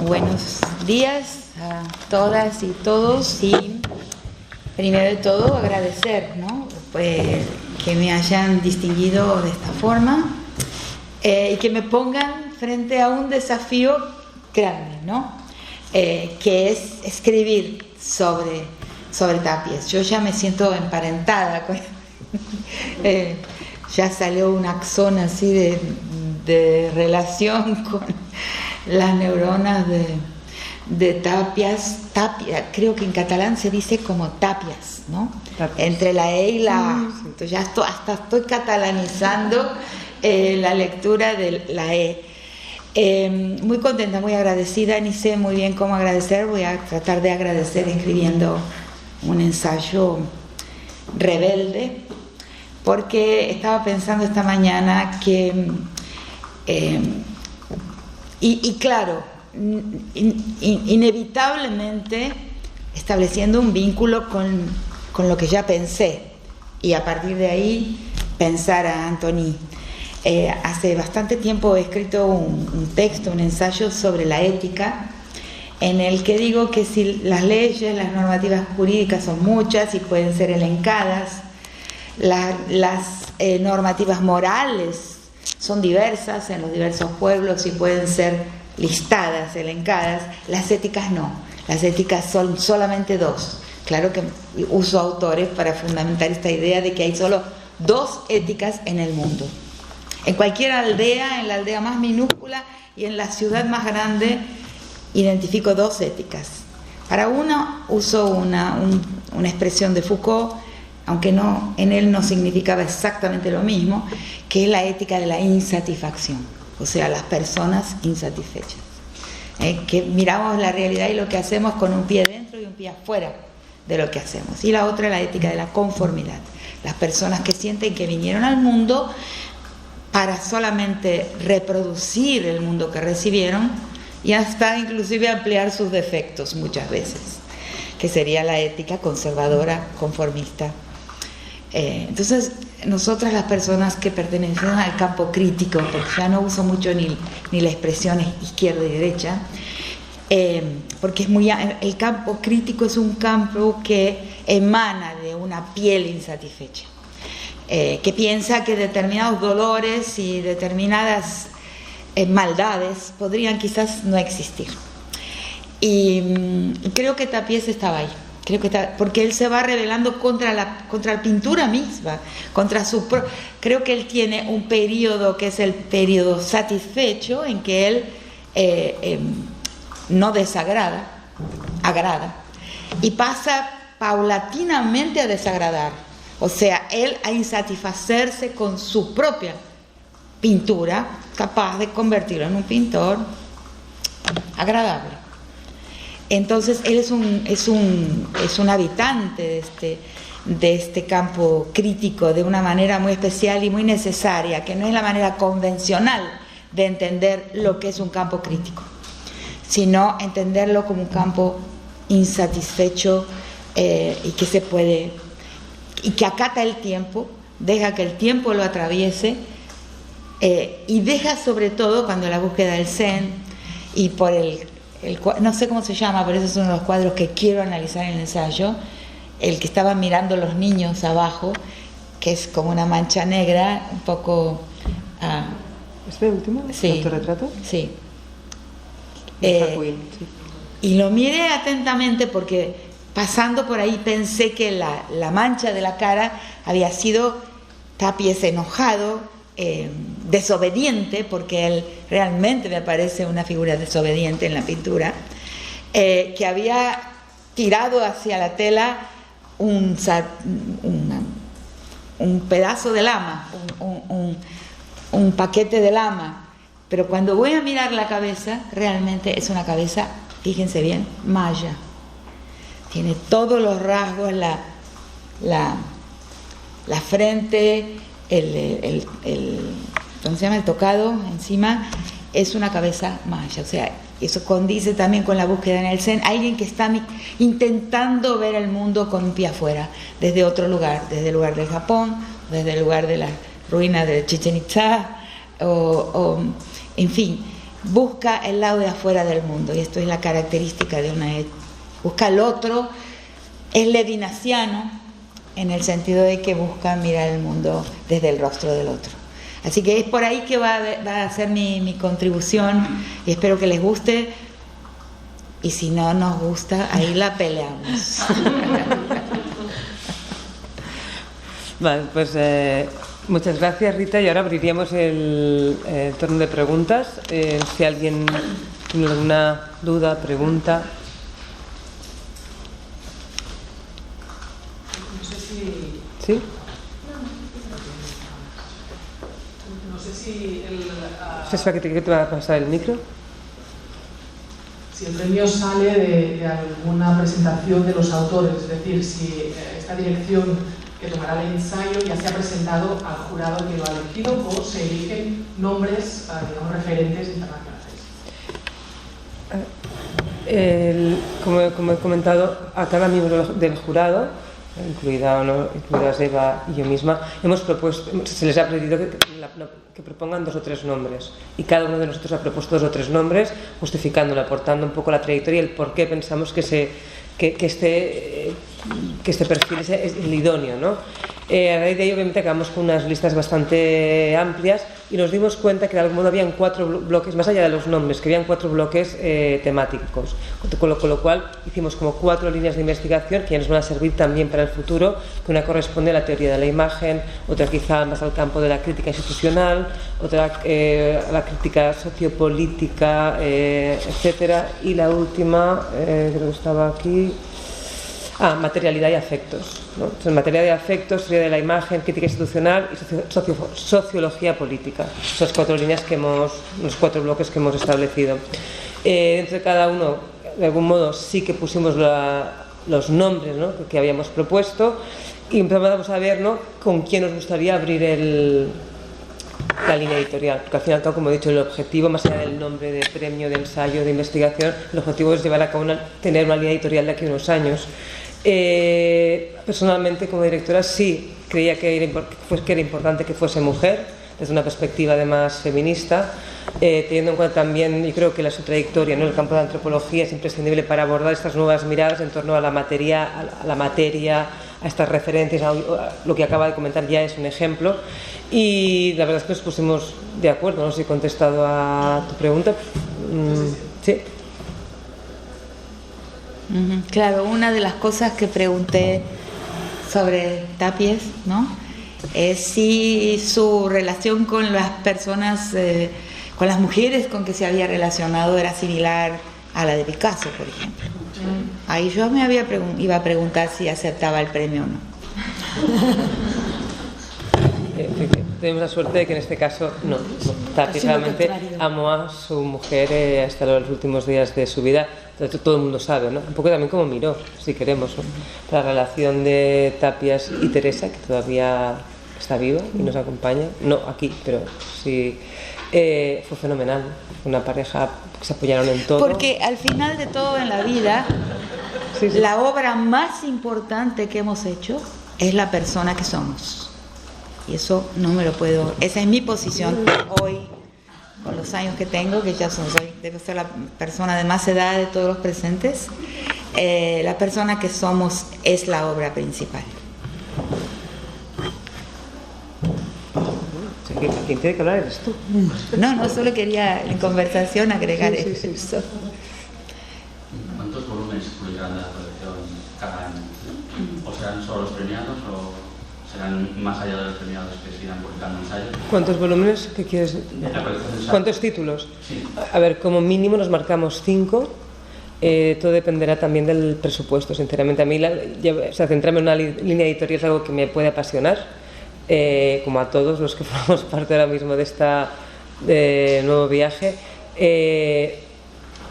Buenos días a todas y todos, y primero de todo agradecer, ¿no? Pues, que me hayan distinguido de esta forma y que me pongan frente a un desafío grande, ¿no? Que es escribir sobre Tapies. Yo ya me siento emparentada con ya salió un axón así de relación con las neuronas de Tapias. Creo que en catalán se dice como tapias, ¿no? Tapias. Entre la E y la A. Entonces ya hasta estoy catalanizando la lectura de la E. Muy contenta, muy agradecida, ni sé muy bien cómo agradecer. Voy a tratar de agradecer escribiendo un ensayo rebelde, porque estaba pensando esta mañana que y claro, inevitablemente estableciendo un vínculo con lo que ya pensé, y a partir de ahí pensar a Antony. Hace bastante tiempo he escrito un texto, un ensayo sobre la ética, en el que digo que si las leyes, las normativas jurídicas son muchas y pueden ser elencadas, las normativas morales son diversas en los diversos pueblos y pueden ser listadas, elencadas, las éticas no. Las éticas son solamente dos. Claro que uso autores para fundamentar esta idea de que hay solo dos éticas en el mundo. En cualquier aldea, en la aldea más minúscula y en la ciudad más grande, identifico dos éticas. Para uno uso una expresión de Foucault, aunque no, en él no significaba exactamente lo mismo, que es la ética de la insatisfacción, o sea, las personas insatisfechas. Que miramos la realidad y lo que hacemos con un pie dentro y un pie afuera de lo que hacemos. Y la otra es la ética de la conformidad, las personas que sienten que vinieron al mundo para solamente reproducir el mundo que recibieron y hasta inclusive ampliar sus defectos muchas veces, que sería la ética conservadora, conformista. Entonces, nosotras las personas que pertenecen al campo crítico, porque ya no uso mucho ni la expresión izquierda y derecha, porque el campo crítico es un campo que emana de una piel insatisfecha, que piensa que determinados dolores y determinadas maldades podrían quizás no existir. Y creo que Tapies estaba ahí. Porque él se va rebelando contra la pintura misma, creo que él tiene un periodo que es el periodo satisfecho, en que él no desagrada, agrada, y pasa paulatinamente a desagradar, o sea, él a insatisfacerse con su propia pintura, capaz de convertirlo en un pintor agradable. Entonces él es un habitante de este campo crítico de una manera muy especial y muy necesaria, que no es la manera convencional de entender lo que es un campo crítico, sino entenderlo como un campo insatisfecho y que se puede, y que acata el tiempo, deja que el tiempo lo atraviese, y deja sobre todo, cuando la búsqueda del Zen y por no sé cómo se llama, pero ese es uno de los cuadros que quiero analizar en el ensayo, el que estaban mirando los niños abajo, que es como una mancha negra, un poco... ¿Este último? Sí. ¿El autorretrato? Sí. Y lo miré atentamente porque pasando por ahí pensé que la mancha de la cara había sido Tapies enojado, desobediente, porque él realmente me parece una figura desobediente en la pintura, que había tirado hacia la tela un pedazo de lama, un paquete de lama, pero cuando voy a mirar la cabeza, realmente es una cabeza, fíjense bien, maya, tiene todos los rasgos, la frente, ¿cómo se llama? El tocado encima, es una cabeza maya. O sea, eso condice también con la búsqueda en el Zen. Alguien que está intentando ver el mundo con un pie afuera, desde otro lugar, desde el lugar del Japón, desde el lugar de las ruinas de Chichén Itzá, o en fin, busca el lado de afuera del mundo, y esto es la característica de una busca el otro, es levinasiano en el sentido de que busca mirar el mundo desde el rostro del otro. Así que es por ahí que va a ser mi contribución, y espero que les guste, y si no nos gusta, ahí la peleamos. Vale, pues muchas gracias, Rita, y ahora abriríamos el turno de preguntas. Si alguien tiene alguna duda, pregunta. No sé si... ¿Sí? No sé si ¿Espera que te va a pasar el micro? si el premio sale de alguna presentación de los autores, es decir, si esta dirección que tomará el ensayo ya se ha presentado al jurado que lo ha elegido, o se eligen nombres, digamos, referentes internacionales. Como he comentado, a cada miembro del jurado, incluidas Eva y yo misma, hemos propuesto, se les ha pedido que propongan 2 o 3 nombres, y cada uno de nosotros ha propuesto 2 o 3 nombres, justificándolo, aportando un poco la trayectoria y el por qué pensamos que este perfil es el idóneo, ¿no? A raíz de ahí, obviamente, acabamos con unas listas bastante amplias, y nos dimos cuenta que de algún modo habían 4 bloques, más allá de los nombres, que habían 4 bloques temáticos, con lo cual hicimos como 4 líneas de investigación que ya nos van a servir también para el futuro, que una corresponde a la teoría de la imagen, otra quizá más al campo de la crítica institucional, otra a la crítica sociopolítica, etcétera, y la última, creo que estaba aquí, materialidad y afectos, ¿no? Entonces, materialidad y afectos, teoría de la imagen, crítica institucional y sociología política. Esas 4 líneas los 4 bloques que hemos establecido. Dentro de cada uno, de algún modo, sí que pusimos los nombres, ¿no?, que habíamos propuesto, y empezamos a ver, ¿no?, con quién nos gustaría abrir la línea editorial, porque al fin y al cabo, como he dicho, el objetivo, más allá del nombre de premio, de ensayo, de investigación, el objetivo es llevar a cabo tener una línea editorial de aquí a unos años. Personalmente, como directora, sí creía que era importante que fuese mujer, desde una perspectiva además feminista, teniendo en cuenta también, yo creo que su trayectoria en el campo de la antropología es imprescindible para abordar estas nuevas miradas en torno a la materia, a estas referencias, a lo que acaba de comentar ya es un ejemplo, y la verdad es que nos pusimos de acuerdo. No sé si he contestado a tu pregunta. Sí. Claro, una de las cosas que pregunté sobre Tapies, ¿no?, es si su relación con las personas, con las mujeres con que se había relacionado era similar a la de Picasso, por ejemplo. Ahí yo iba a preguntar si aceptaba el premio o no. Tenemos la suerte de que en este caso no. Tapies realmente amó a su mujer hasta los últimos días de su vida. Todo el mundo sabe, ¿no? Un poco también como Miró, si queremos, ¿no?, la relación de Tapies y Teresa, que todavía está viva y nos acompaña, no aquí, pero sí, fue fenomenal. Una pareja que se apoyaron en todo. Porque al final de todo en la vida, sí. La obra más importante que hemos hecho es la persona que somos. Y eso no me lo puedo... Esa es mi posición hoy, con los años que tengo, que ya debo ser la persona de más edad de todos los presentes. La persona que somos es la obra principal. ¿Quién tiene que hablar eres tú? No, solo quería en conversación agregar eso. ¿Cuántos volúmenes publicarán de la colección cada año? ¿O serán solo los premiados o serán más allá de los premiados que sigan publicando ensayos? ¿Cuántos volúmenes? ¿Qué quieres? ¿Cuántos títulos? Sí. A ver, como mínimo nos marcamos 5. Todo dependerá también del presupuesto, sinceramente. A mí centrarme en una línea editorial es algo que me puede apasionar. Como a todos los que formamos parte ahora mismo de este nuevo viaje,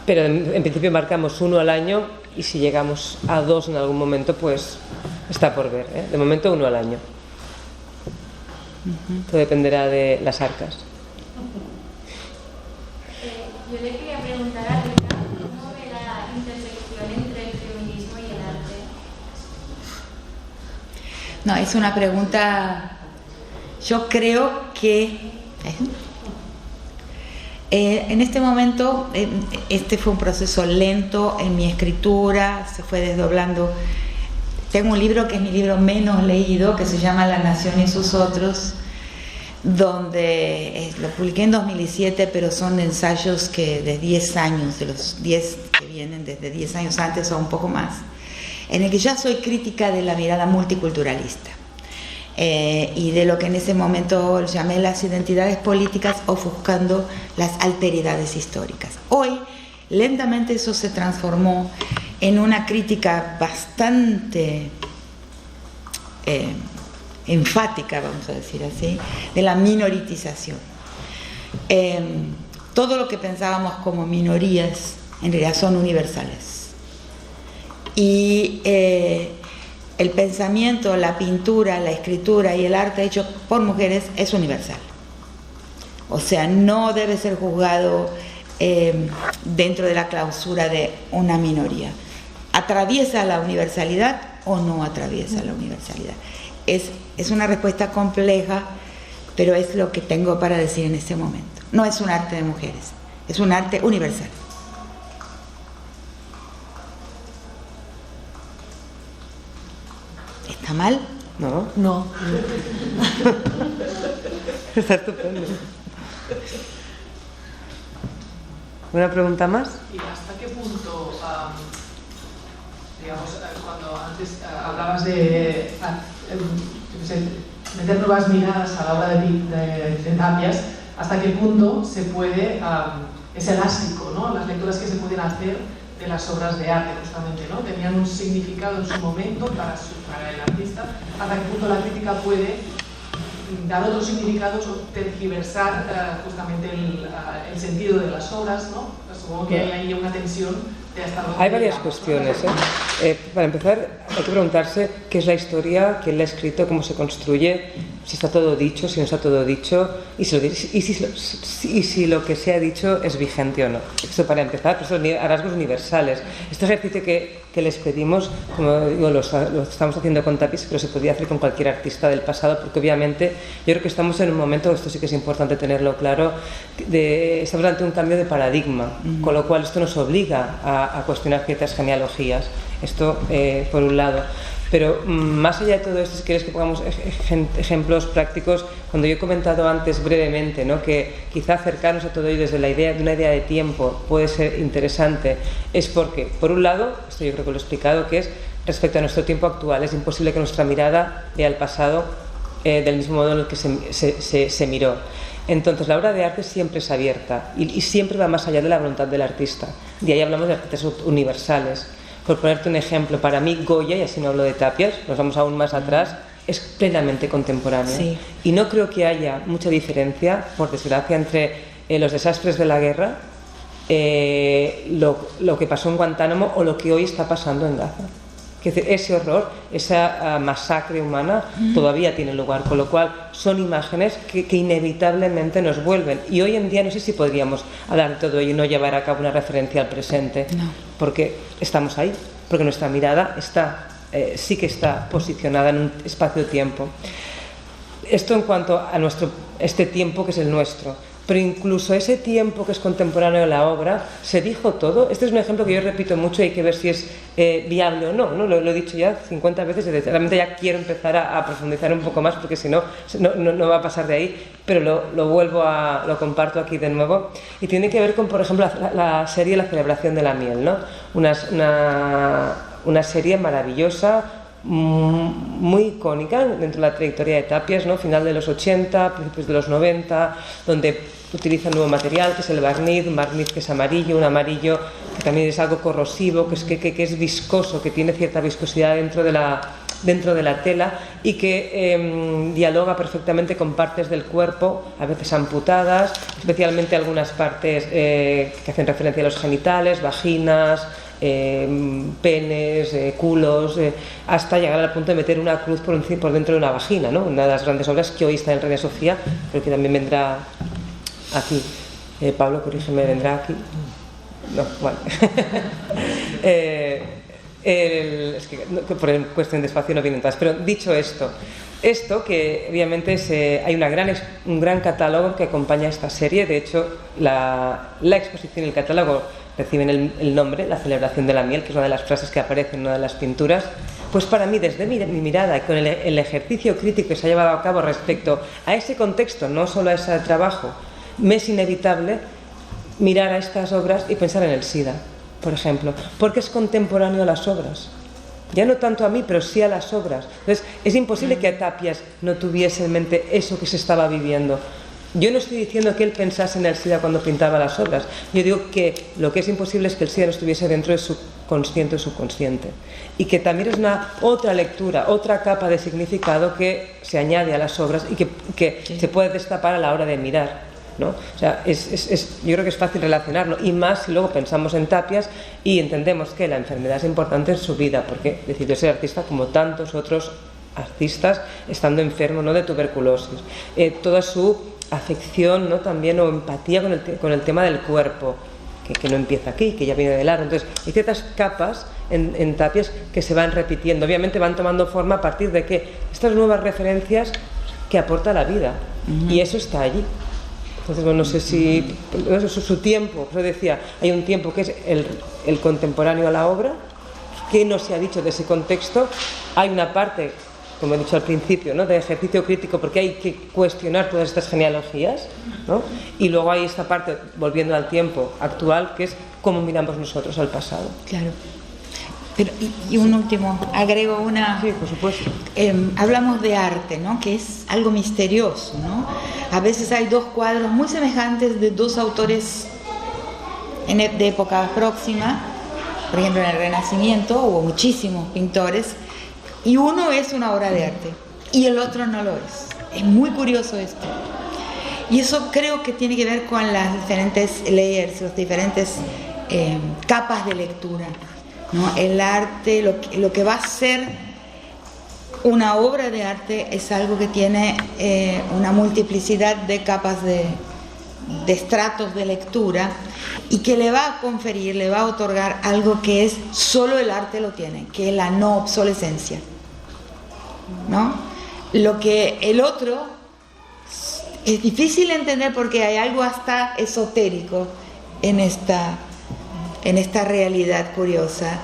pero en principio marcamos 1 al año, y si llegamos a 2 en algún momento, pues está por ver, ¿eh? De momento 1 al año. Todo dependerá de las arcas. Yo le quería preguntar a Rita cómo ve la intersección entre el feminismo y el arte. No, es una pregunta. Yo creo que En este momento, este fue un proceso lento en mi escritura, se fue desdoblando. Tengo un libro que es mi libro menos leído, que se llama La Nación y sus otros, donde lo publiqué en 2007, pero son ensayos que de 10 años, de los 10 que vienen desde 10 años antes o un poco más, en el que ya soy crítica de la mirada multiculturalista y de lo que en ese momento llamé las identidades políticas ofuscando las alteridades históricas. Hoy, lentamente eso se transformó en una crítica bastante enfática, vamos a decir así, de la minoritización. Todo lo que pensábamos como minorías en realidad son universales. Y el pensamiento, la pintura, la escritura y el arte hecho por mujeres es universal. O sea, no debe ser juzgado dentro de la clausura de una minoría. ¿Atraviesa la universalidad o no atraviesa la universalidad? Es una respuesta compleja, pero es lo que tengo para decir en este momento. No es un arte de mujeres, es un arte universal. ¿Está mal? No. No. Está estupendo. ¿Una pregunta más? ¿Y hasta qué punto, digamos, cuando antes hablabas de meter nuevas miradas a la obra de Tapias, hasta qué punto se puede, es elástico, ¿no? Las lecturas que se pueden hacer de las obras de arte, justamente, ¿no? Tenían un significado en su momento para el artista, hasta qué punto la crítica puede dar otros significados o tergiversar justamente el sentido de las obras, ¿no? Supongo que hay ahí una tensión de hasta dónde hay varias llegamos, cuestiones, ¿no? Para empezar, hay que preguntarse qué es la historia, quién la ha escrito, cómo se construye, si está todo dicho, si no está todo dicho, y si lo que se ha dicho es vigente o no. Esto para empezar, pero son rasgos universales. Este ejercicio que les pedimos, como digo, lo estamos haciendo con Tapias, pero se podría hacer con cualquier artista del pasado, porque obviamente yo creo que estamos en un momento, esto sí que es importante tenerlo claro, estamos ante un cambio de paradigma, con lo cual esto nos obliga a cuestionar ciertas genealogías. Esto por un lado. Pero más allá de todo esto, si quieres que pongamos ejemplos prácticos, cuando yo he comentado antes brevemente, ¿no?, que quizá acercarnos a todo ello desde la idea de una idea de tiempo puede ser interesante, es porque, por un lado, esto yo creo que lo he explicado, que es respecto a nuestro tiempo actual, es imposible que nuestra mirada vea el pasado del mismo modo en el que se miró. Entonces la obra de arte siempre es abierta y siempre va más allá de la voluntad del artista. De ahí hablamos de artistas universales. Por ponerte un ejemplo, para mí Goya, y así no hablo de Tapias, nos vamos aún más atrás, es plenamente contemporáneo. Sí. Y no creo que haya mucha diferencia, por desgracia, entre los desastres de la guerra, lo que pasó en Guantánamo o lo que hoy está pasando en Gaza. Ese horror, esa masacre humana todavía tiene lugar, con lo cual son imágenes que inevitablemente nos vuelven. Y hoy en día no sé si podríamos hablar de todo ello y no llevar a cabo una referencia al presente, No. porque estamos ahí, porque nuestra mirada sí que está posicionada en un espacio-tiempo. Esto en cuanto a este tiempo que es el nuestro. Pero incluso ese tiempo que es contemporáneo de la obra, se dijo todo. Este es un ejemplo que yo repito mucho y hay que ver si es viable o no, ¿no? Lo he dicho ya 50 veces y realmente ya quiero empezar a profundizar un poco más porque si no va a pasar de ahí, pero lo comparto aquí de nuevo. Y tiene que ver con, por ejemplo, la serie La celebración de la miel, ¿no? Una serie maravillosa, muy icónica dentro de la trayectoria de Tapias, ¿no? Final de los 80, principios de los 90, donde utiliza un nuevo material que es el barniz, un barniz que es amarillo, un amarillo que también es algo corrosivo, que es viscoso, que tiene cierta viscosidad dentro de la tela y que dialoga perfectamente con partes del cuerpo, a veces amputadas, especialmente algunas partes que hacen referencia a los genitales, vaginas, penes, culos, hasta llegar al punto de meter una cruz por dentro de una vagina, ¿no? Una de las grandes obras que hoy está en Reina Sofía, pero que también vendrá aquí. Pablo, corrígeme, ¿vendrá aquí? No, bueno. Es que por cuestión de espacio no vienen todas, pero dicho esto, Esto que obviamente hay un gran catálogo que acompaña esta serie. De hecho, la exposición y el catálogo reciben el nombre, la celebración de la miel, que es una de las frases que aparece en una de las pinturas. Pues para mí, desde mi mirada y con el ejercicio crítico que se ha llevado a cabo respecto a ese contexto, no solo a ese trabajo, me es inevitable mirar a estas obras y pensar en el SIDA, por ejemplo, porque es contemporáneo a las obras. Ya no tanto a mí, pero sí a las obras. Entonces, es imposible que Tapias no tuviese en mente eso que se estaba viviendo. Yo no estoy diciendo que él pensase en el SIDA cuando pintaba las obras. Yo digo que lo que es imposible es que el SIDA no estuviese dentro de su consciente o subconsciente. Y que también es otra lectura, otra capa de significado que se añade a las obras y que se puede destapar a la hora de mirar, ¿no? O sea, yo creo que es fácil relacionarlo, y más si luego pensamos en Tapias y entendemos que la enfermedad es importante en su vida, porque decidió ser artista como tantos otros artistas estando enfermo, ¿no?, de tuberculosis. Toda su afección, ¿no?, también, o empatía con el tema del cuerpo, que no empieza aquí, que ya viene de largo. Entonces hay ciertas capas en Tapias que se van repitiendo, obviamente van tomando forma a partir de que estas nuevas referencias que aporta la vida, y eso está allí. Entonces, bueno, no sé si eso es su tiempo. Por eso decía, hay un tiempo que es el contemporáneo a la obra, que no se ha dicho de ese contexto. Hay una parte, como he dicho al principio, ¿no?, de ejercicio crítico, porque hay que cuestionar todas estas genealogías, ¿no? Y luego hay esta parte, volviendo al tiempo actual, que es cómo miramos nosotros al pasado. Claro. Pero, y un último, agrego una... Sí, por supuesto. Hablamos de arte, ¿no?, que es algo misterioso, ¿no? A veces hay dos cuadros muy semejantes de dos autores de época próxima. Por ejemplo, en el Renacimiento hubo muchísimos pintores, y uno es una obra de arte y el otro no lo es. Es muy curioso esto. Y eso creo que tiene que ver con las diferentes layers, las diferentes capas de lectura, ¿no? El arte, lo que va a ser una obra de arte es algo que tiene una multiplicidad de capas de estratos de lectura, y que le va a conferir, le va a otorgar algo que es solo el arte lo tiene, que es la no obsolescencia, ¿no? Lo que el otro es difícil de entender, porque hay algo hasta esotérico en esta realidad curiosa,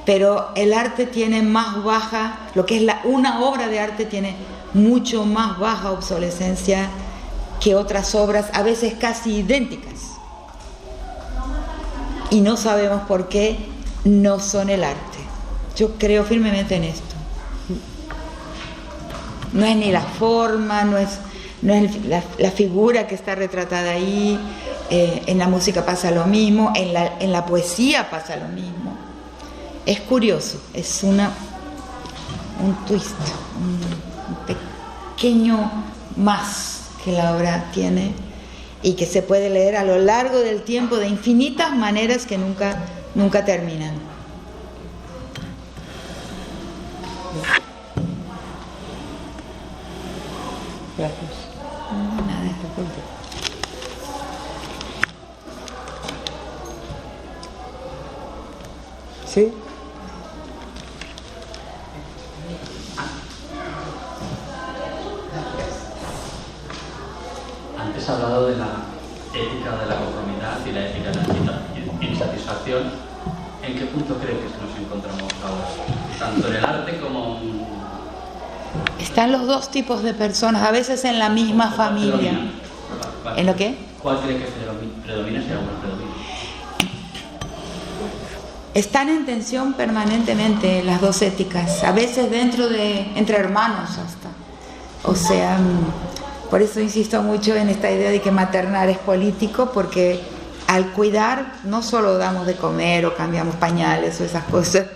pero el arte tiene más baja, lo que es una obra de arte tiene mucho más baja obsolescencia que otras obras, a veces casi idénticas, y no sabemos por qué no son el arte. Yo creo firmemente en esto. No es ni la forma, no es la figura que está retratada ahí. En la música pasa lo mismo, en la poesía pasa lo mismo. Es curioso, es un twist, un pequeño más que la obra tiene, y que se puede leer a lo largo del tiempo de infinitas maneras que nunca terminan. Gracias. Nada. ¿Sí? Antes ha hablado de la ética de la conformidad y la ética de la insatisfacción. ¿En qué punto cree que nos encontramos ahora? Tanto en el arte como en... Están los dos tipos de personas, a veces en la misma familia. ¿En lo qué? ¿Cuál cree que predomina, si alguna predomina? Están en tensión permanentemente las dos éticas, a veces entre hermanos hasta. O sea, por eso insisto mucho en esta idea de que maternar es político, porque al cuidar no solo damos de comer o cambiamos pañales o esas cosas,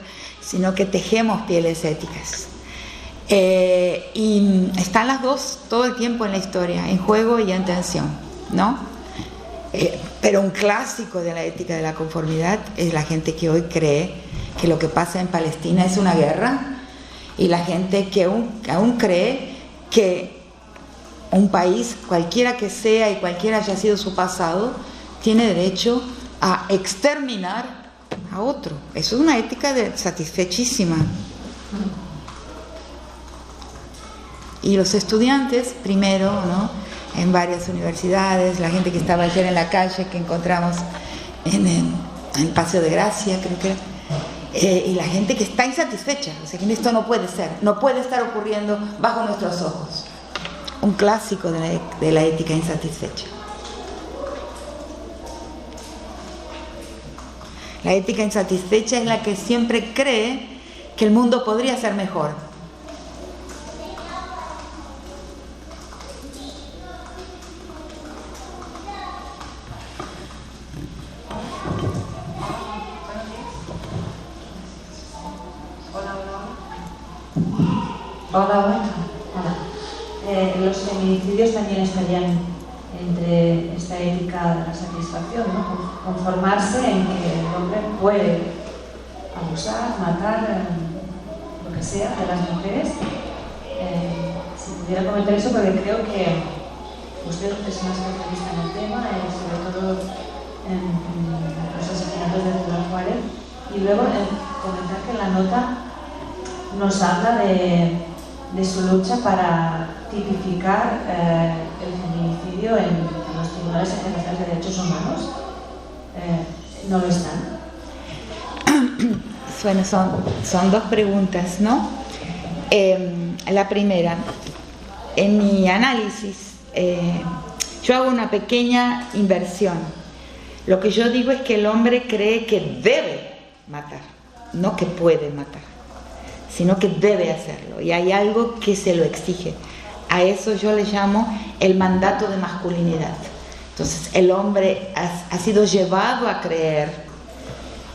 sino que tejemos pieles éticas. Y están las dos todo el tiempo en la historia, en juego y en tensión, ¿no? Pero un clásico de la ética de la conformidad es la gente que hoy cree que lo que pasa en Palestina es una guerra, y la gente que aún cree que un país, cualquiera que sea y cualquiera haya sido su pasado, tiene derecho a exterminar a otro. Eso es una ética satisfechísima. Y los estudiantes, primero, ¿no?, en varias universidades, la gente que estaba ayer en la calle, que encontramos en el Paseo de Gracia, creo que era, y la gente que está insatisfecha, o sea, que esto no puede ser, no puede estar ocurriendo bajo nuestros ojos. Un clásico de la ética insatisfecha. La ética insatisfecha es la que siempre cree que el mundo podría ser mejor. Hola. Los feminicidios también estarían entre esta ética de la satisfacción, ¿no? Conformarse en que el hombre puede abusar, matar, lo que sea, de las mujeres. Si pudiera comentar eso, porque creo que usted es más especialista en el tema, sobre todo en los asesinatos de Ciudad Juárez, y luego comentar que la nota nos habla de su lucha para tipificar el feminicidio en los tribunales internacionales de derechos humanos. ¿No lo están? Bueno, son dos preguntas, ¿no? La primera, en mi análisis, yo hago una pequeña inversión. Lo que yo digo es que el hombre cree que debe matar, no que puede matar, sino que debe hacerlo, y hay algo que se lo exige. A eso yo le llamo el mandato de masculinidad. Entonces el hombre ha sido llevado a creer,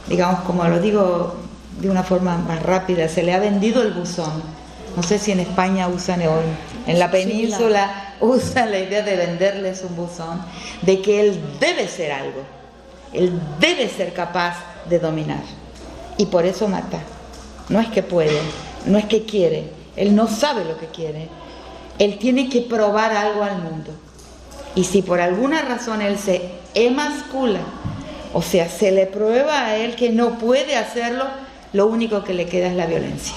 digamos, como lo digo de una forma más rápida, se le ha vendido el buzón. No sé si en España usan, en la península usan la idea de venderles un buzón, de que él debe ser algo, él debe ser capaz de dominar, y por eso mata. No es que puede, no es que quiere, él no sabe lo que quiere, él tiene que probar algo al mundo. Y si por alguna razón él se emascula, o sea, se le prueba a él que no puede hacerlo, lo único que le queda es la violencia.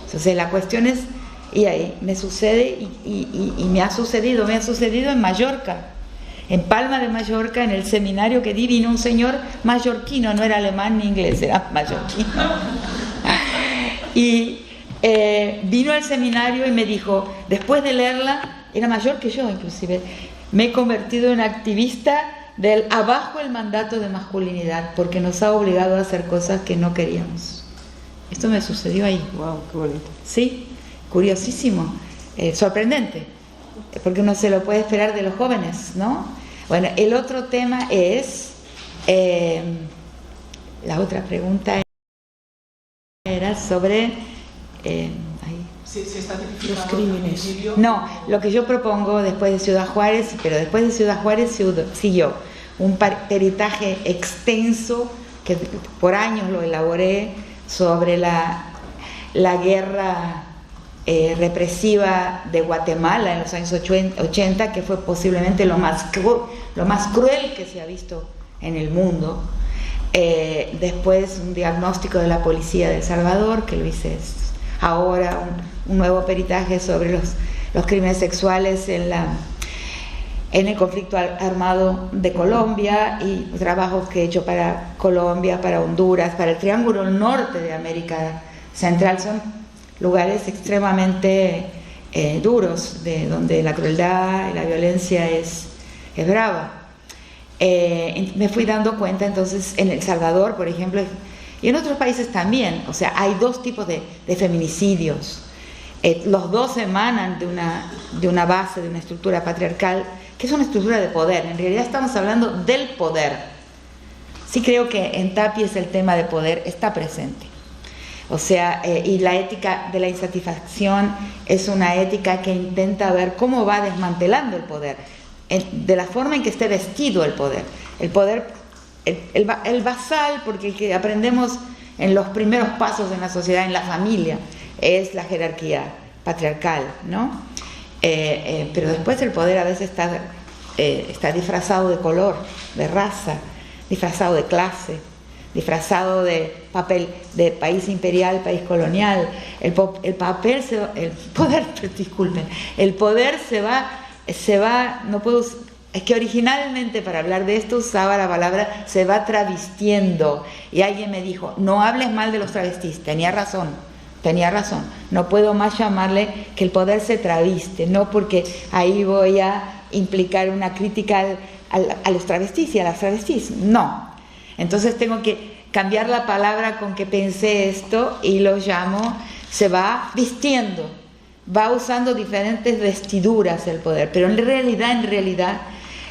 Entonces la cuestión es, y ahí me sucede, y me ha sucedido en Mallorca, en Palma de Mallorca, en el seminario que di, vino un señor mallorquino, no era alemán ni inglés, era mallorquino. Y vino al seminario y me dijo, después de leerla, era mayor que yo inclusive, me he convertido en activista del abajo el mandato de masculinidad, porque nos ha obligado a hacer cosas que no queríamos. Esto me sucedió ahí. Wow, qué bonito. Sí, curiosísimo, sorprendente, porque uno se lo puede esperar de los jóvenes, ¿no? Bueno, el otro tema es, la otra pregunta era sobre los crímenes. No, lo que yo propongo después de Ciudad Juárez, pero después de Ciudad Juárez siguió un peritaje extenso que por años lo elaboré sobre la guerra represiva de Guatemala en los años 80, que fue posiblemente lo más cruel que se ha visto en el mundo. Después un diagnóstico de la policía de El Salvador, que lo hice ahora, un nuevo peritaje sobre los crímenes sexuales en el conflicto armado de Colombia, y trabajos que he hecho para Colombia, para Honduras, para el Triángulo Norte de América Central. Son lugares extremadamente duros, donde la crueldad y la violencia es brava. Me fui dando cuenta entonces en El Salvador, por ejemplo, y en otros países también, o sea, hay dos tipos de feminicidios. Los dos emanan de una base, de una estructura patriarcal, que es una estructura de poder. En realidad estamos hablando del poder. Sí creo que en Tapies el tema de poder está presente. O sea, y la ética de la insatisfacción es una ética que intenta ver cómo va desmantelando el poder, de la forma en que esté vestido el poder. El poder, el basal, porque el que aprendemos en los primeros pasos en la sociedad, en la familia, es la jerarquía patriarcal, ¿no? Pero después el poder a veces está disfrazado de color, de raza, disfrazado de clase, disfrazado de papel de país imperial, país colonial. El poder se va, no puedo, es que originalmente para hablar de esto usaba la palabra se va travestiendo, y alguien me dijo, no hables mal de los travestis. Tenía razón, no puedo más llamarle que el poder se traviste, no porque ahí voy a implicar una crítica a los travestis y a las travestis, no. Entonces tengo que cambiar la palabra con que pensé esto y lo llamo, se va vistiendo, va usando diferentes vestiduras el poder, pero en realidad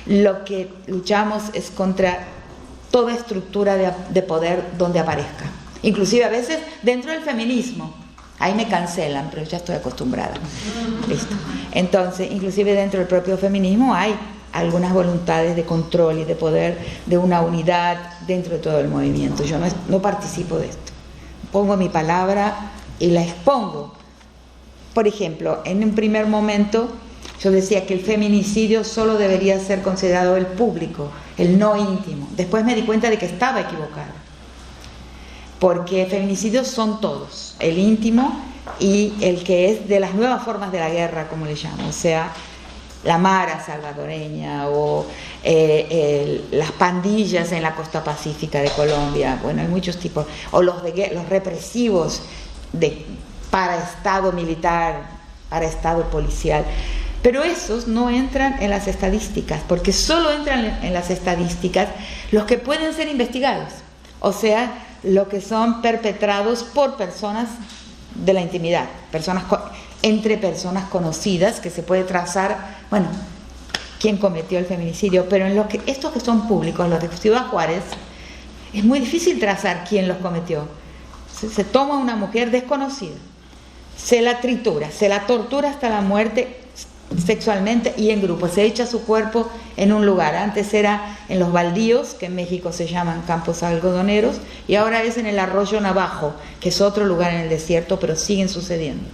lo que luchamos es contra toda estructura de poder donde aparezca, inclusive a veces dentro del feminismo. Ahí me cancelan, pero ya estoy acostumbrada. Listo. Entonces, inclusive dentro del propio feminismo hay algunas voluntades de control y de poder, de una unidad dentro de todo el movimiento. Yo no participo de esto. Pongo mi palabra y la expongo. Por ejemplo, en un primer momento yo decía que el feminicidio solo debería ser considerado el público, el no íntimo. Después me di cuenta de que estaba equivocada, porque feminicidios son todos, el íntimo y el que es de las nuevas formas de la guerra, como le llamo, o sea, la mara salvadoreña o las pandillas en la costa pacífica de Colombia. Bueno, hay muchos tipos, o los represivos para Estado militar, para Estado policial. Pero esos no entran en las estadísticas, porque solo entran en las estadísticas los que pueden ser investigados, o sea, los que son perpetrados por personas de la intimidad, entre personas conocidas, que se puede trazar, bueno, quién cometió el feminicidio, pero en estos que son públicos, los de Ciudad Juárez, es muy difícil trazar quién los cometió. Se toma a una mujer desconocida, se la tritura, se la tortura hasta la muerte sexualmente y en grupo, se echa su cuerpo en un lugar. Antes era en los baldíos, que en México se llaman campos algodoneros, y ahora es en el arroyo Navajo, que es otro lugar en el desierto, pero siguen sucediendo.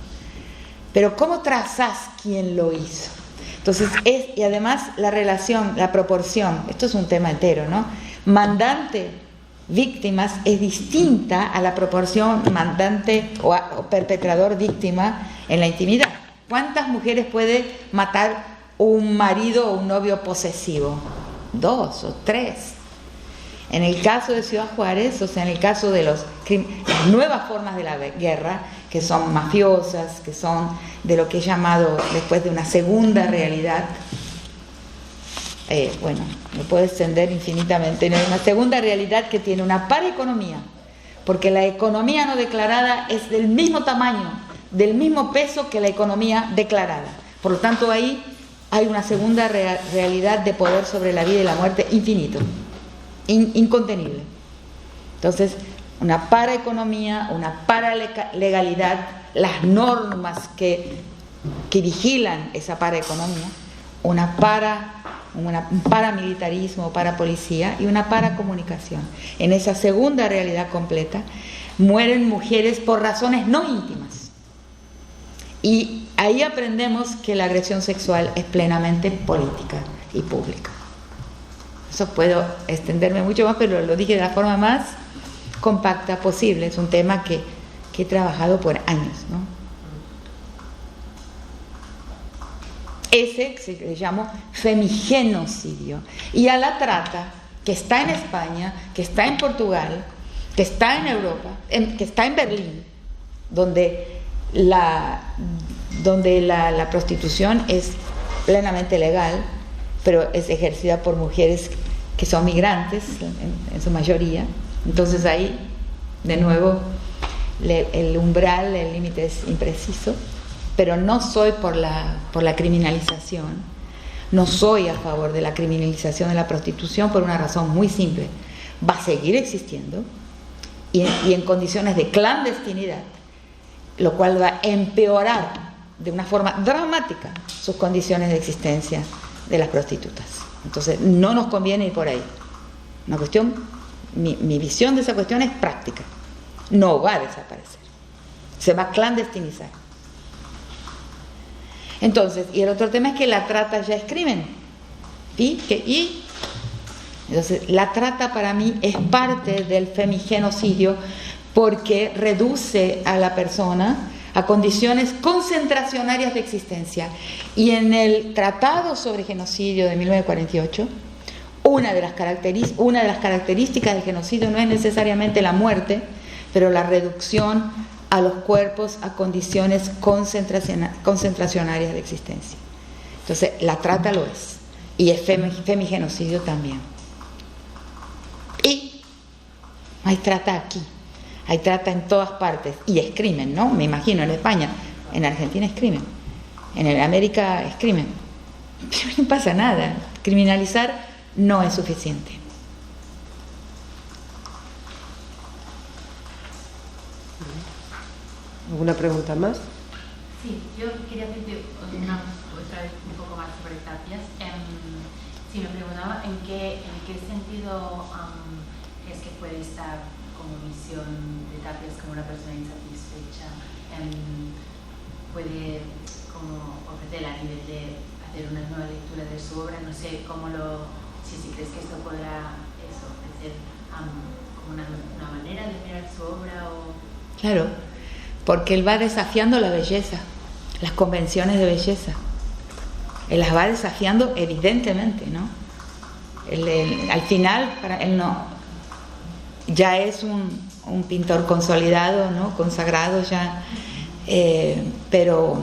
Pero ¿cómo trazás quién lo hizo? Entonces, y además la relación, la proporción, esto es un tema entero, ¿no? Mandante-víctimas es distinta a la proporción mandante o perpetrador-víctima en la intimidad. ¿Cuántas mujeres puede matar un marido o un novio posesivo? 2 o 3. En el caso de Ciudad Juárez, o sea, en el caso de las nuevas formas de la guerra, que son mafiosas, que son de lo que he llamado después de una segunda realidad, bueno, me puedo extender infinitamente, en una segunda realidad que tiene una paraeconomía, porque la economía no declarada es del mismo tamaño, del mismo peso que la economía declarada. Por lo tanto, ahí hay una segunda realidad de poder sobre la vida y la muerte infinito, incontenible. Entonces, una paraeconomía, una paralegalidad, las normas que vigilan esa paraeconomía, un paramilitarismo, parapolicía y una paracomunicación. En esa segunda realidad completa mueren mujeres por razones no íntimas. Y ahí aprendemos que la agresión sexual es plenamente política y pública. Eso puedo extenderme mucho más, pero lo dije de la forma más compacta posible. Es un tema que he trabajado por años, ¿no? Ese se le llamo femigenocidio. Y a la trata, que está en España, que está en Portugal, que está en Europa, que está en Berlín, donde la prostitución es plenamente legal, pero es ejercida por mujeres que son migrantes en su mayoría. Entonces ahí, de nuevo, el umbral, el límite es impreciso, pero no soy por la criminalización, no soy a favor de la criminalización de la prostitución por una razón muy simple: va a seguir existiendo y en condiciones de clandestinidad, lo cual va a empeorar de una forma dramática sus condiciones de existencia de las prostitutas. Entonces no nos conviene ir por ahí. Una cuestión, mi visión de esa cuestión es práctica. No va a desaparecer, se va a clandestinizar. Entonces, y el otro tema es que la trata ya es crimen y Entonces, la trata para mí es parte del femigenocidio porque reduce a la persona a condiciones concentracionarias de existencia. Y en el Tratado sobre Genocidio de 1948, una de las características del genocidio no es necesariamente la muerte, pero la reducción a los cuerpos a condiciones concentracionarias de existencia. Entonces, la trata lo es, y es femigenocidio también. Y hay trata aquí, hay trata en todas partes, y es crimen, ¿no? Me imagino en España, en Argentina es crimen, en América es crimen, pero no pasa nada. Criminalizar no es suficiente. ¿Alguna pregunta más? Sí, yo quería hacerte otra vez un poco más sobre Tapias. Si me preguntaba en qué sentido es que puede estar como visión de Tapias como una persona insatisfecha, puede como ofrecer a nivel de hacer una nueva lectura de su obra, no sé cómo si crees que esto podrá ofrecer como una manera de mirar su obra o... Claro, porque él va desafiando la belleza, las convenciones de belleza. Él las va desafiando evidentemente, ¿no? Al final, para él no, ya es un pintor consolidado, ¿no? Consagrado ya, pero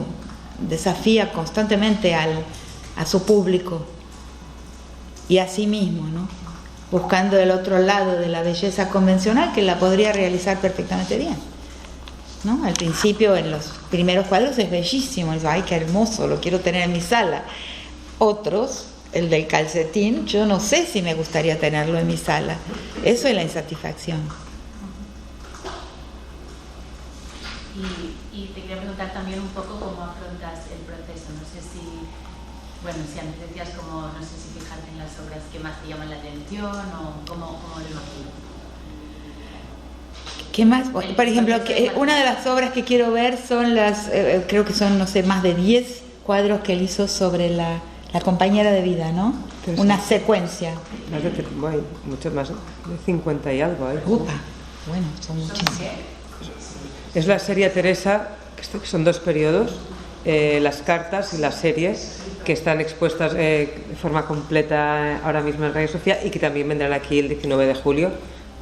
desafía constantemente a su público y a sí mismo, ¿no? Buscando el otro lado de la belleza convencional que la podría realizar perfectamente bien, ¿no? Al principio, en los primeros cuadros es bellísimo, es, ay, qué hermoso, lo quiero tener en mi sala. Otros, el del calcetín, yo no sé si me gustaría tenerlo en mi sala. Eso es la insatisfacción. Y te quería preguntar también un poco cómo afrontas el proceso. No sé si antes decías como, no sé si fijarte en las obras que más te llaman la atención o cómo lo imaginas. ¿Qué más? Por ejemplo, una de las obras que quiero ver son creo que son, no sé, más de 10 cuadros que él hizo sobre la compañera de vida, ¿no? Entonces, una secuencia. Hay mucho más, de 50 y algo. Upa, bueno, son muchísimos. Es la serie Teresa, que son 2 periodos, las cartas y las series, que están expuestas de forma completa ahora mismo en Radio Sofía y que también vendrán aquí el 19 de julio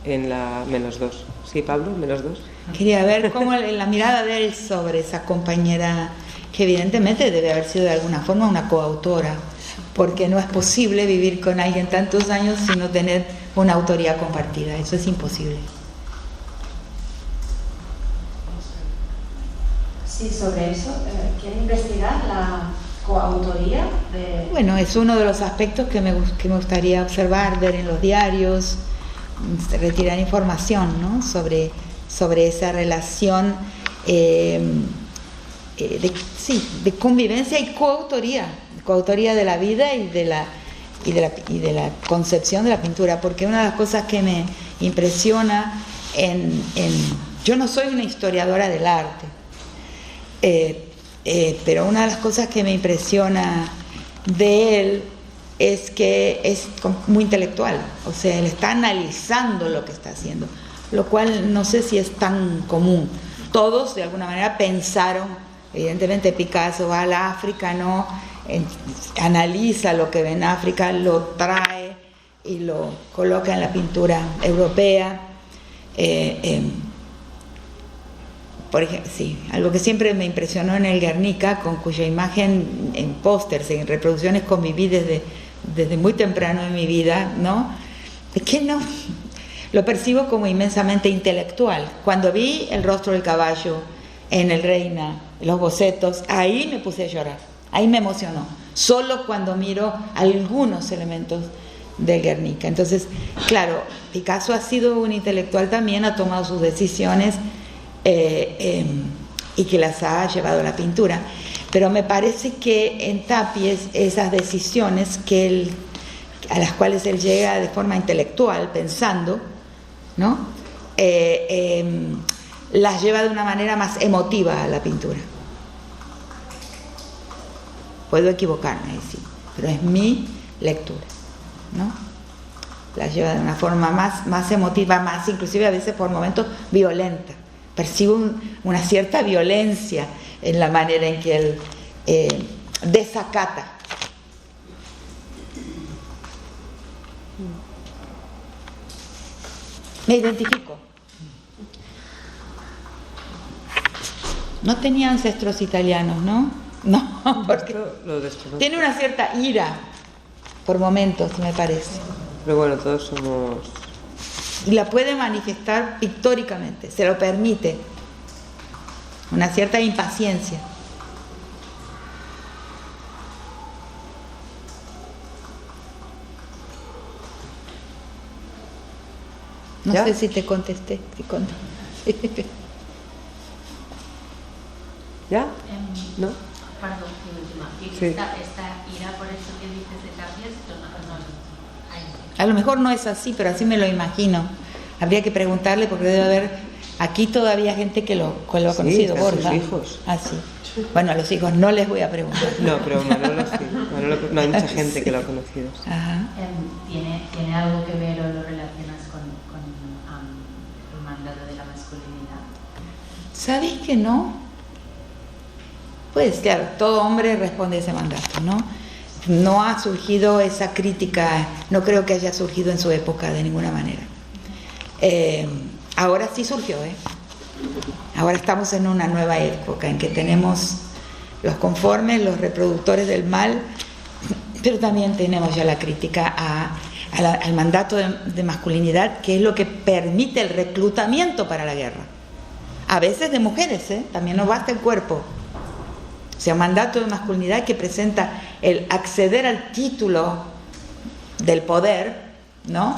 en la -2. ¿Sí, Pablo? -2. Quería ver cómo la mirada de él sobre esa compañera, que evidentemente debe haber sido de alguna forma una coautora, porque no es posible vivir con alguien tantos años sin no tener una autoría compartida. Eso es imposible. Sí, sobre eso, ¿quieren investigar la coautoría? Bueno, es uno de los aspectos que me gustaría observar, ver en los diarios, retirar información, ¿no? sobre esa relación de convivencia y coautoría de la vida y de la concepción de la pintura, porque una de las cosas que me impresiona yo no soy una historiadora del arte, pero una de las cosas que me impresiona de él es que es muy intelectual, o sea, él está analizando lo que está haciendo, lo cual no sé si es tan común. Todos de alguna manera pensaron, evidentemente Picasso va a la África, ¿no? Analiza lo que ve en África, lo trae y lo coloca en la pintura europea. Por ejemplo, sí, algo que siempre me impresionó en el Guernica, con cuya imagen en pósters, en reproducciones conviví desde muy temprano en mi vida, ¿no? Es que no, lo percibo como inmensamente intelectual. Cuando vi el rostro del caballo en el Reina, los bocetos, ahí me puse a llorar, ahí me emocionó, solo cuando miro algunos elementos del Guernica. Entonces, claro, Picasso ha sido un intelectual también, ha tomado sus decisiones y que las ha llevado a la pintura, pero me parece que en Tapies esas decisiones a las cuales él llega de forma intelectual, pensando, ¿no? Las lleva de una manera más emotiva a la pintura. Puedo equivocarme, sí, pero es mi lectura, ¿no? la lleva de una forma más emotiva, más inclusive a veces por momentos violenta. Percibo una cierta violencia en la manera en que él desacata. Me identifico. No tenía ancestros italianos, ¿no? No, porque tiene una cierta ira por momentos, me parece. Pero bueno, todos somos... Y la puede manifestar pictóricamente, se lo permite. Una cierta impaciencia. No ¿Ya? sé si te contesté. ¿Ya? ¿No? Perdón, mi última. Sí. Esta ira por eso que dices de Tapias, no. A lo mejor no es así, pero así me lo imagino. Habría que preguntarle porque debe haber aquí todavía gente que lo ha conocido. Sí, Borja. sus hijos. Ah, sí. Bueno, a los hijos no les voy a preguntar. No, pero Manolo sí. Manolo, no hay mucha gente que lo ha conocido. Sí. Ajá. ¿Tiene algo que ver o lo relacionas con el mandato de la masculinidad? ¿Sabes que no? Pues claro, todo hombre responde a ese mandato, ¿no? No ha surgido esa crítica, no creo que haya surgido en su época de ninguna manera. Ahora sí surgió, Ahora estamos en una nueva época en que tenemos los conformes, los reproductores del mal, pero también tenemos ya la crítica al mandato de masculinidad, que es lo que permite el reclutamiento para la guerra. A veces de mujeres, también no basta el cuerpo. O sea, un mandato de masculinidad que presenta el acceder al título del poder, ¿no?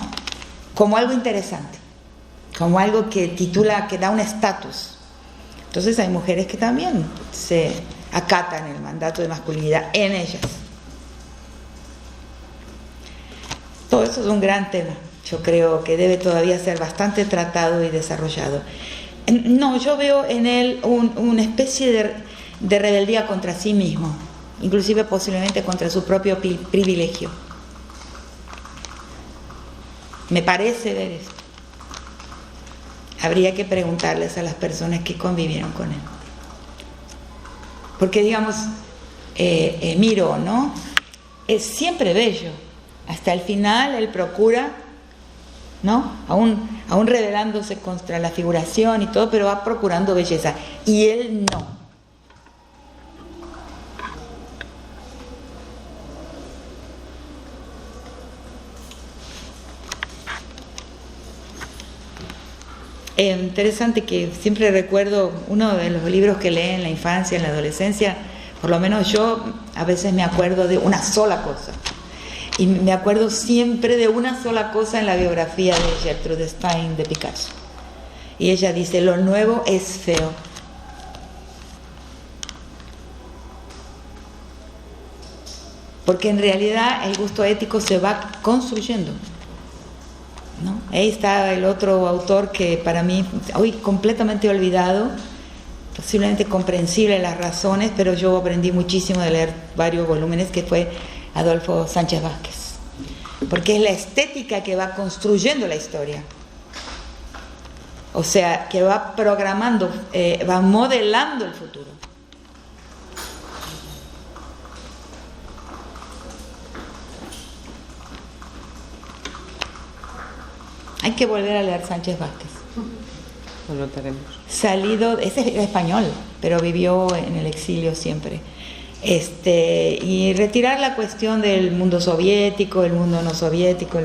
Como algo interesante, como algo que titula, que da un estatus. Entonces hay mujeres que también se acatan el mandato de masculinidad en ellas. Todo eso es un gran tema. Yo creo que debe todavía ser bastante tratado y desarrollado. No, yo veo en él una especie de rebeldía contra sí mismo, inclusive posiblemente contra su propio privilegio. Me parece ver eso. Habría que preguntarles a las personas que convivieron con él. Porque digamos, Miro, ¿no? Es siempre bello. Hasta el final él procura, ¿no? Aún rebelándose contra la figuración y todo, pero va procurando belleza. Y él no. Interesante que siempre recuerdo uno de los libros que leí en la infancia, en la adolescencia, por lo menos yo a veces me acuerdo de una sola cosa. Y me acuerdo siempre de una sola cosa en la biografía de Gertrude Stein de Picasso. Y ella dice, lo nuevo es feo. Porque en realidad el gusto ético se va construyendo, ¿no? Ahí está el otro autor que para mí, hoy completamente olvidado, posiblemente comprensible las razones, pero yo aprendí muchísimo de leer varios volúmenes, que fue Adolfo Sánchez Vázquez, porque es la estética que va construyendo la historia, o sea, que va programando, va modelando el futuro. Hay que volver a leer Sánchez Vázquez. Lo notaremos. Salido, ese es español, pero vivió en el exilio siempre. Y retirar la cuestión del mundo soviético, el mundo no soviético,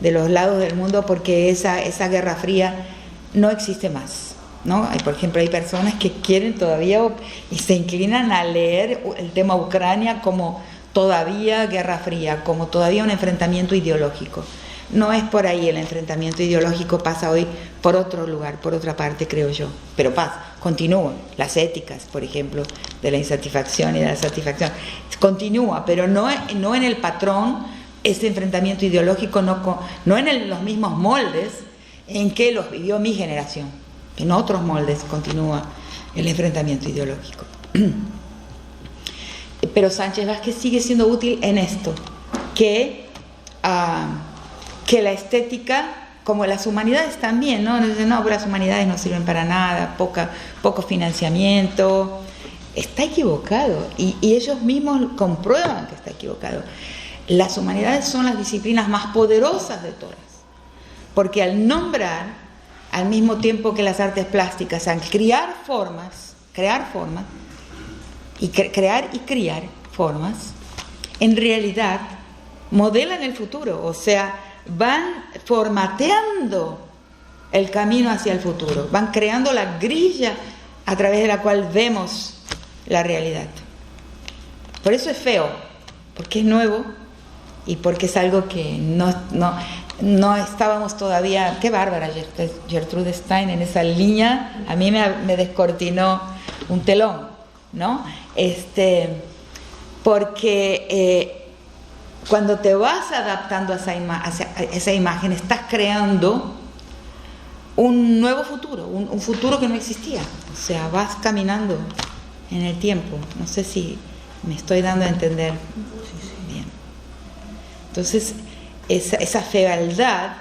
de los lados del mundo, porque esa guerra fría no existe más, ¿no? Por ejemplo, hay personas que quieren todavía y se inclinan a leer el tema Ucrania como todavía guerra fría, como todavía un enfrentamiento ideológico. No es por ahí, el enfrentamiento ideológico pasa hoy por otro lugar, por otra parte, creo yo. Pero continúa. Las éticas, por ejemplo, de la insatisfacción y de la satisfacción. Continúa, pero no en el patrón, ese enfrentamiento ideológico, no en los mismos moldes en que los vivió mi generación. En otros moldes continúa el enfrentamiento ideológico. Pero Sánchez Vázquez sigue siendo útil en esto, que que la estética, como las humanidades también, ¿no? Dicen, no, pero las humanidades no sirven para nada, poco financiamiento. Está equivocado, y ellos mismos comprueban que está equivocado. Las humanidades son las disciplinas más poderosas de todas, porque al nombrar, al mismo tiempo que las artes plásticas, al crear formas, y crear y criar formas, en realidad modelan el futuro, o sea, van formateando el camino hacia el futuro, van creando la grilla a través de la cual vemos la realidad. Por eso es feo, porque es nuevo y porque es algo que no estábamos todavía. Qué bárbara Gertrude Stein en esa línea, a mí me descortinó un telón, ¿no? Porque cuando te vas adaptando a esa imagen, estás creando un nuevo futuro, un futuro que no existía. O sea, vas caminando en el tiempo. No sé si me estoy dando a entender. Bien. Entonces, esa fealdad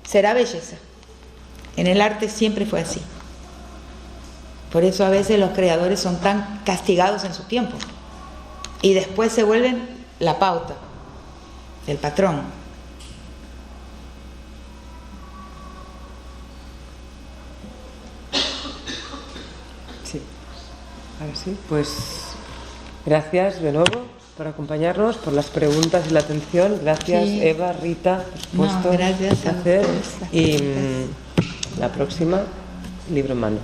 será belleza. En el arte siempre fue así. Por eso a veces los creadores son tan castigados en su tiempo. Y después se vuelven la pauta del patrón. Sí. A ver, sí. Pues gracias de nuevo por acompañarnos, por las preguntas y la atención. Gracias, sí. Eva, Rita, por supuesto. No, gracias a ustedes. Y la próxima, libro en mano.